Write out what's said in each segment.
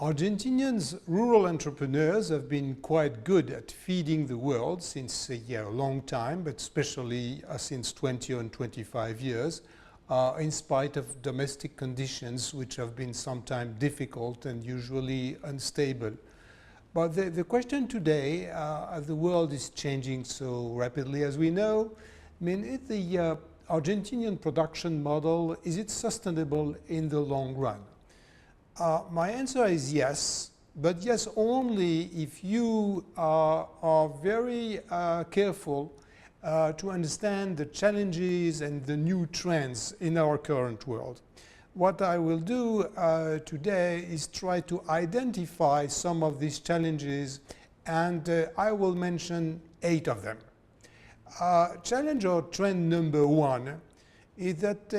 Argentinians, rural entrepreneurs, have been quite good at feeding the world since a long time, but especially since 20 and 25 years, in spite of domestic conditions which have been sometimes difficult and usually unstable. But the question today, as the world is changing so rapidly, as we know, I mean, is the Argentinian production model, is it sustainable in the long run? My answer is yes, but yes only if you are very careful to understand the challenges and the new trends in our current world. What I will do today is try to identify some of these challenges, and I will mention 8 of them. Challenge or trend number 1 is that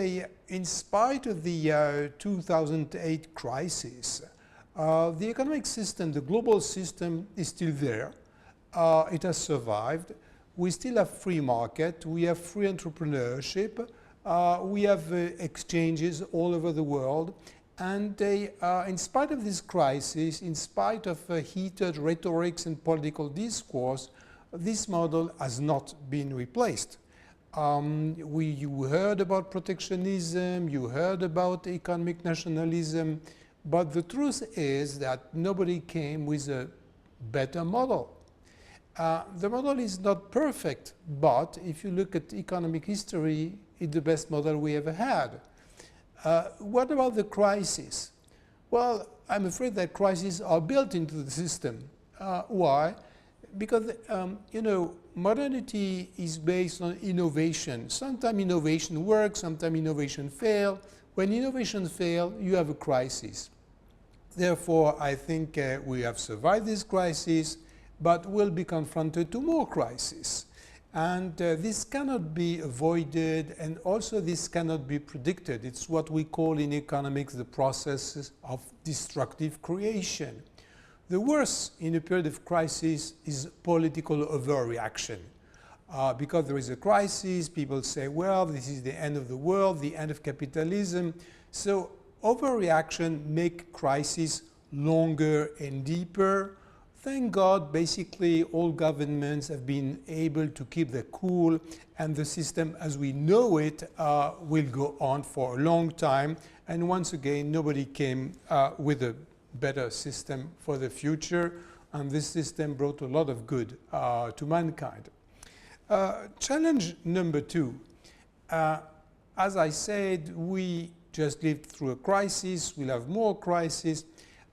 in spite of the 2008 crisis, the economic system, the global system, is still there. It has survived. We still have free market. We have free entrepreneurship. We have exchanges all over the world. And in spite of this crisis, in spite of heated rhetorics and political discourse, this model has not been replaced. You heard about protectionism, you heard about economic nationalism, but the truth is that nobody came with a better model. The model is not perfect, but if you look at economic history, it's the best model we ever had. What about the crisis? Well, I'm afraid that crises are built into the system. Why? Because, modernity is based on innovation. Sometimes innovation works, sometimes innovation fails. When innovation fails, you have a crisis. Therefore, I think we have survived this crisis, but will be confronted to more crises. And this cannot be avoided, and also this cannot be predicted. It's what we call in economics the process of destructive creation. The worst in a period of crisis is political overreaction. Because there is a crisis, people say, well, this is the end of the world, the end of capitalism. So overreaction makes crisis longer and deeper. Thank God, basically, all governments have been able to keep their cool, and the system as we know it will go on for a long time. And once again, nobody came with a better system for the future, and this system brought a lot of good to mankind. Challenge number 2. As I said, we just lived through a crisis, we'll have more crises,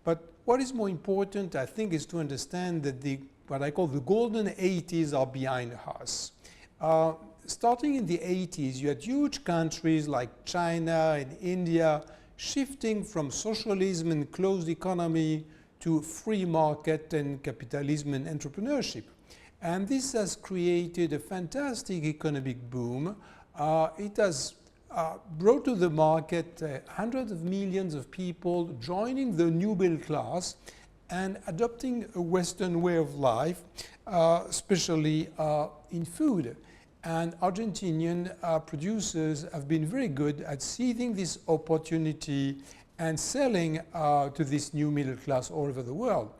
but what is more important, I think, is to understand that what I call the golden 80s are behind us. Starting in the 80s, you had huge countries like China and India shifting from socialism and closed economy to free market and capitalism and entrepreneurship. And this has created a fantastic economic boom. It has brought to the market hundreds of millions of people joining the new middle class and adopting a Western way of life, especially in food. And Argentinian producers have been very good at seizing this opportunity and selling to this new middle class all over the world.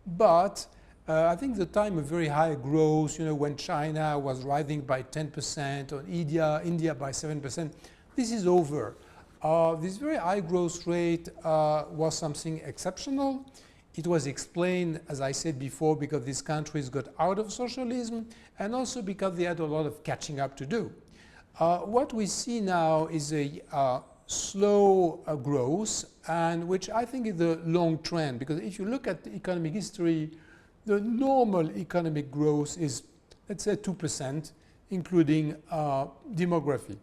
But I think the time of very high growth, when China was rising by 10% or India by 7%, this is over. This very high growth rate was something exceptional. It was explained, as I said before, because these countries got out of socialism and also because they had a lot of catching up to do. What we see now is a slow growth, and which I think is the long trend, because if you look at the economic history, the normal economic growth is, let's say, 2%, including demography.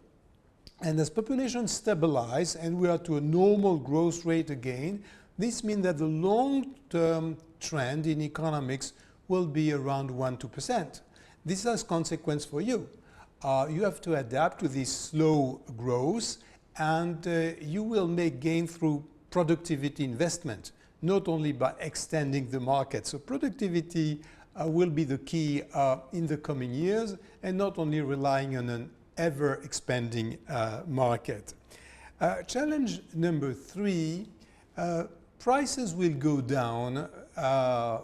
And as population stabilize and we are to a normal growth rate again, this means that the long-term trend in economics will be around 1-2%. This has consequence for you. You have to adapt to this slow growth, and you will make gain through productivity investment, not only by extending the market. So productivity will be the key in the coming years, and not only relying on an ever-expanding market. Challenge number 3, prices will go down,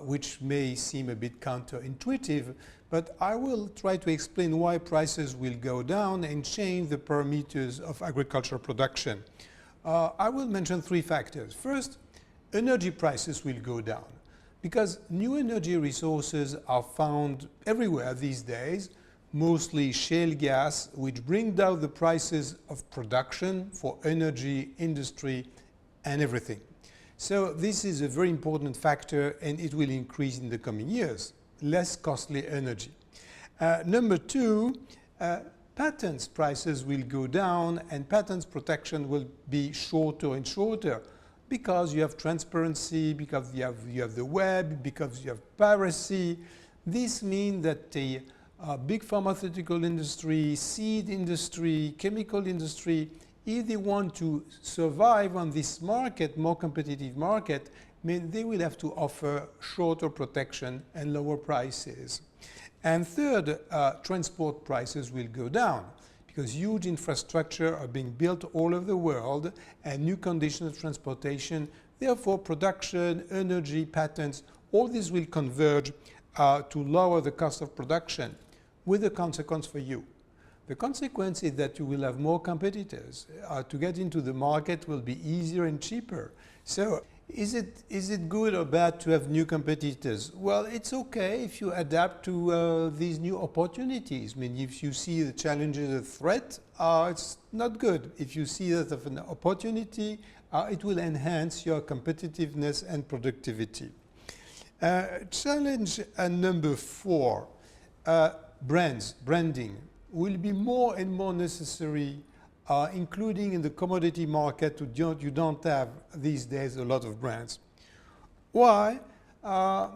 which may seem a bit counterintuitive, but I will try to explain why prices will go down and change the parameters of agricultural production. I will mention three factors. First, energy prices will go down because new energy resources are found everywhere these days, mostly shale gas, which bring down the prices of production for energy, industry, and everything. So this is a very important factor, and it will increase in the coming years. Less costly energy. Number two, patents prices will go down, and patents protection will be shorter and shorter because you have transparency, because you have the web, because you have piracy. This means that the big pharmaceutical industry, seed industry, chemical industry, if they want to survive on this market, more competitive market, they will have to offer shorter protection and lower prices. And third, transport prices will go down because huge infrastructure are being built all over the world and new conditions of transportation. Therefore, production, energy, patents, all this will converge to lower the cost of production with a consequence for you. The consequence is that you will have more competitors. To get into the market will be easier and cheaper. So is it good or bad to have new competitors? Well, it's okay if you adapt to these new opportunities. I mean, if you see the challenge as a threat, it's not good. If you see that as an opportunity, it will enhance your competitiveness and productivity. Challenge number 4, branding will be more and more necessary, including in the commodity market. You don't have these days a lot of brands. Why?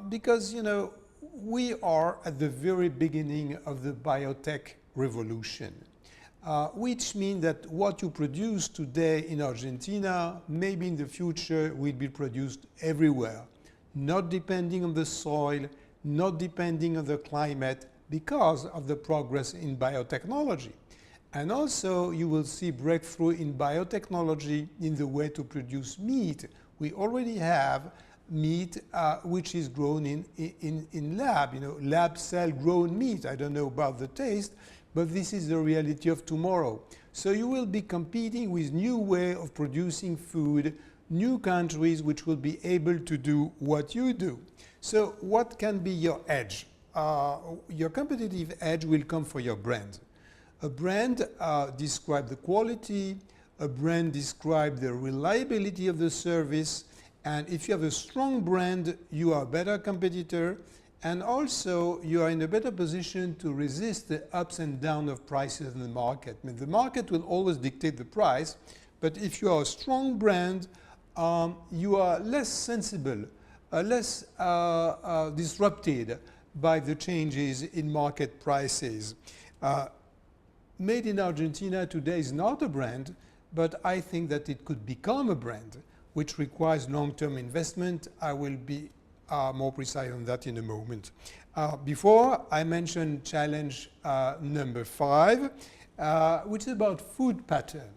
Because we are at the very beginning of the biotech revolution, which means that what you produce today in Argentina, maybe in the future will be produced everywhere, not depending on the soil, not depending on the climate, because of the progress in biotechnology. And also you will see breakthrough in biotechnology in the way to produce meat. We already have meat which is grown in lab, lab cell grown meat. I don't know about the taste, but this is the reality of tomorrow. So you will be competing with new way of producing food, new countries which will be able to do what you do. So what can be your edge? Your competitive edge will come for your brand. A brand describes the quality, a brand describes the reliability of the service, and if you have a strong brand, you are a better competitor, and also you are in a better position to resist the ups and downs of prices in the market. I mean, the market will always dictate the price, but if you are a strong brand, you are less sensible, less disrupted by the changes in market prices. Made in Argentina today is not a brand, but I think that it could become a brand, which requires long-term investment. I will be more precise on that in a moment. Before, I mentioned challenge number 5, which is about food pattern.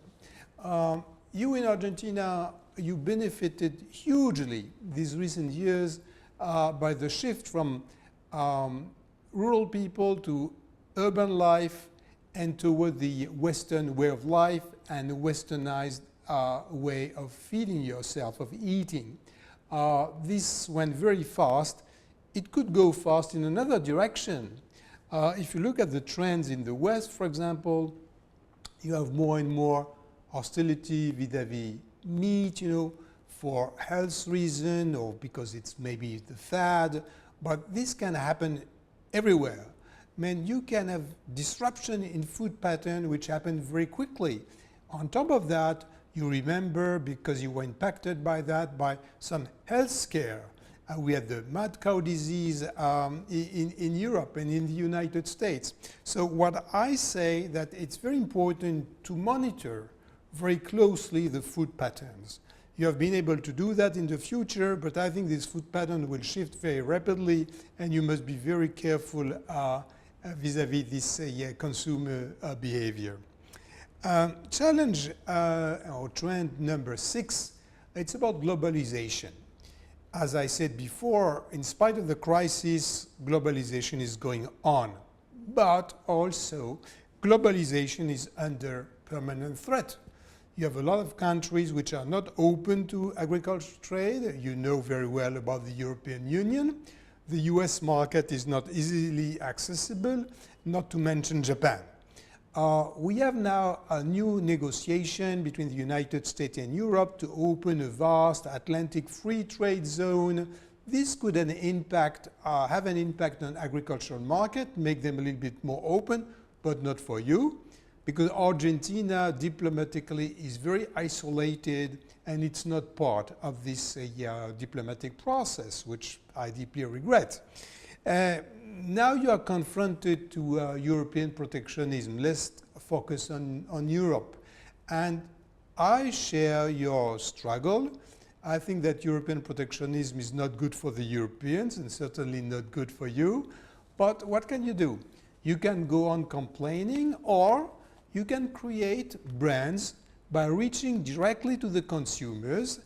You in Argentina, you benefited hugely these recent years by the shift from rural people to urban life and toward the Western way of life and the westernized way of feeding yourself, of eating. This went very fast. It could go fast in another direction. If you look at the trends in the West, for example, you have more and more hostility vis-a-vis meat, for health reason or because it's maybe the fad. But this can happen everywhere. I mean, you can have disruption in food pattern which happen very quickly. On top of that, you remember, because you were impacted by that, by some health scare. We had the mad cow disease in Europe and in the United States. So what I say that it's very important to monitor very closely the food patterns. You have been able to do that in the future, but I think this food pattern will shift very rapidly, and you must be very careful vis-a-vis this consumer behavior. Challenge or trend number 6, It's about globalization. As I said before, in spite of the crisis, globalization is going on. But also, globalization is under permanent threat. You have a lot of countries which are not open to agricultural trade. You know very well about the European Union. The US market is not easily accessible, not to mention Japan. We have now a new negotiation between the United States and Europe to open a vast Atlantic free trade zone. This could have an impact on agricultural market, make them a little bit more open, but not for you, because Argentina diplomatically is very isolated and it's not part of this diplomatic process, which I deeply regret. Now you are confronted to European protectionism. Let's focus on Europe. And I share your struggle. I think that European protectionism is not good for the Europeans and certainly not good for you. But what can you do? You can go on complaining, or you can create brands by reaching directly to the consumers.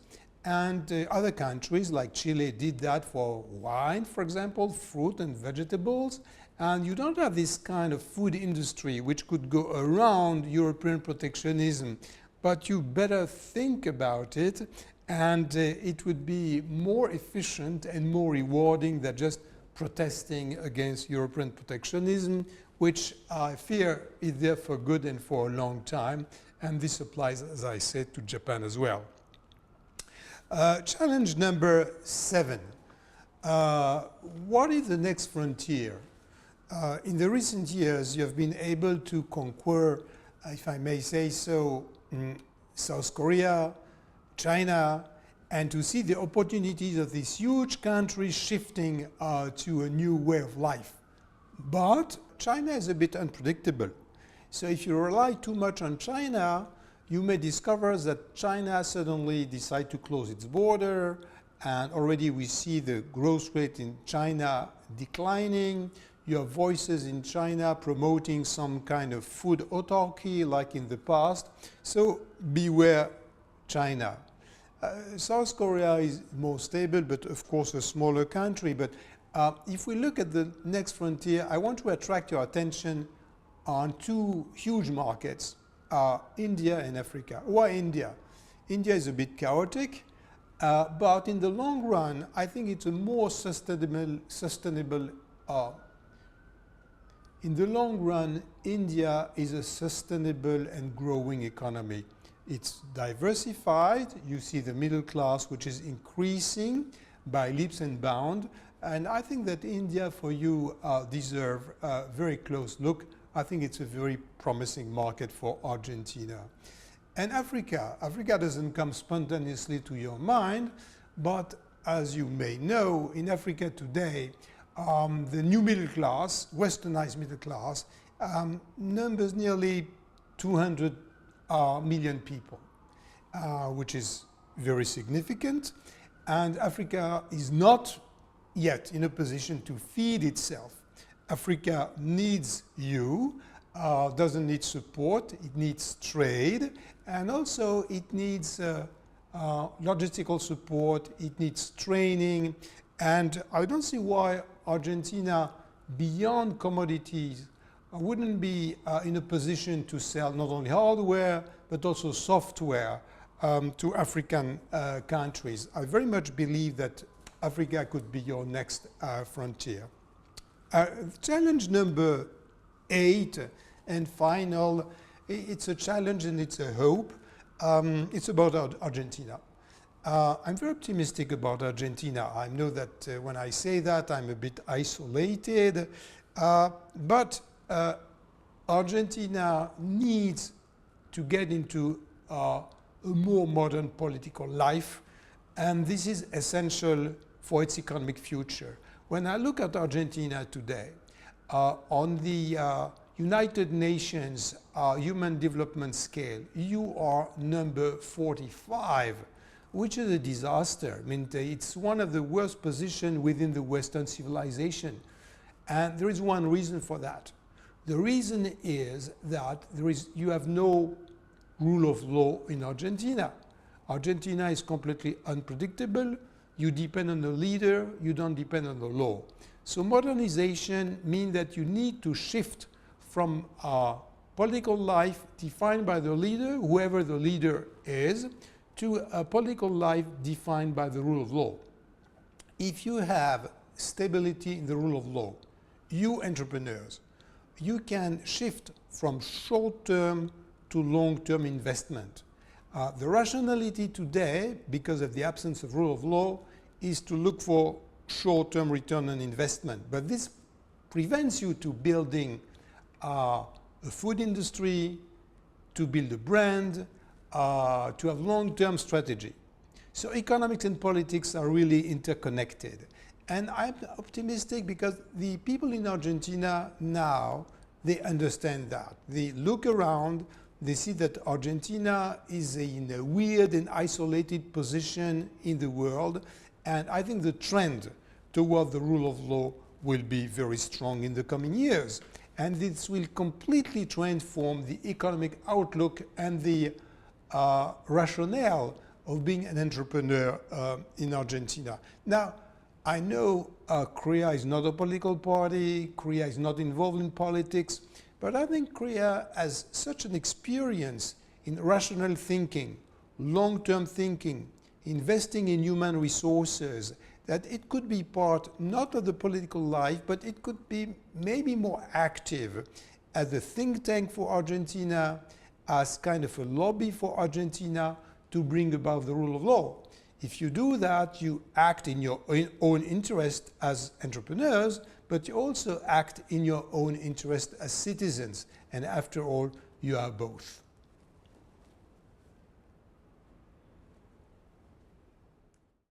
And other countries like Chile did that for wine, for example, fruit and vegetables. And you don't have this kind of food industry which could go around European protectionism. But you better think about it, and it would be more efficient and more rewarding than just protesting against European protectionism, which I fear is there for good and for a long time. And this applies, as I said, to Japan as well. Challenge number 7. What is the next frontier? In the recent years, you have been able to conquer, if I may say so, South Korea, China, and to see the opportunities of these huge countries shifting to a new way of life. But China is a bit unpredictable. So if you rely too much on China, you may discover that China suddenly decides to close its border, and already we see the growth rate in China declining. You have voices in China promoting some kind of food autarky like in the past. So beware China. South Korea is more stable, but of course a smaller country. But if we look at the next frontier, I want to attract your attention on two huge markets. India and Africa. Why India? India is a bit chaotic, but in the long run, I think it's a more sustainable. In the long run, India is a sustainable and growing economy. It's diversified. You see the middle class, which is increasing by leaps and bounds. And I think that India, for you, deserve a very close look. I think it's a very promising market for Argentina. And Africa. Africa doesn't come spontaneously to your mind, but as you may know, in Africa today, the new middle class, westernized middle class, numbers nearly 200 million people, which is very significant. And Africa is not yet in a position to feed itself. Africa needs you, doesn't need support, it needs trade, and also it needs logistical support, it needs training, and I don't see why Argentina, beyond commodities, wouldn't be in a position to sell not only hardware, but also software to African countries. I very much believe that Africa could be your next frontier. Challenge number 8 and final, it's a challenge and it's a hope. It's about Argentina. I'm very optimistic about Argentina. I know that when I say that, I'm a bit isolated, but Argentina needs to get into a more modern political life, and this is essential for its economic future. When I look at Argentina today, on the United Nations Human Development Scale, you are number 45, which is a disaster. I mean, it's one of the worst positions within the Western civilization. And there is one reason for that. The reason is that you have no rule of law in Argentina. Argentina is completely unpredictable. You depend on the leader, you don't depend on the law. So modernization means that you need to shift from a political life defined by the leader, whoever the leader is, to a political life defined by the rule of law. If you have stability in the rule of law, you entrepreneurs, you can shift from short-term to long-term investment. The rationality today, because of the absence of rule of law, is to look for short-term return on investment. But this prevents you to building a food industry, to build a brand, to have long-term strategy. So economics and politics are really interconnected. And I'm optimistic because the people in Argentina now, they understand that. They look around, they see that Argentina is in a weird and isolated position in the world. And I think the trend toward the rule of law will be very strong in the coming years. And this will completely transform the economic outlook and the rationale of being an entrepreneur in Argentina. Now, I know CREA is not a political party, CREA is not involved in politics, but I think CREA has such an experience in rational thinking, long-term thinking, investing in human resources, that it could be part not of the political life, but it could be maybe more active as a think tank for Argentina, as kind of a lobby for Argentina to bring about the rule of law. If you do that, you act in your own interest as entrepreneurs, but you also act in your own interest as citizens. And after all, you are both.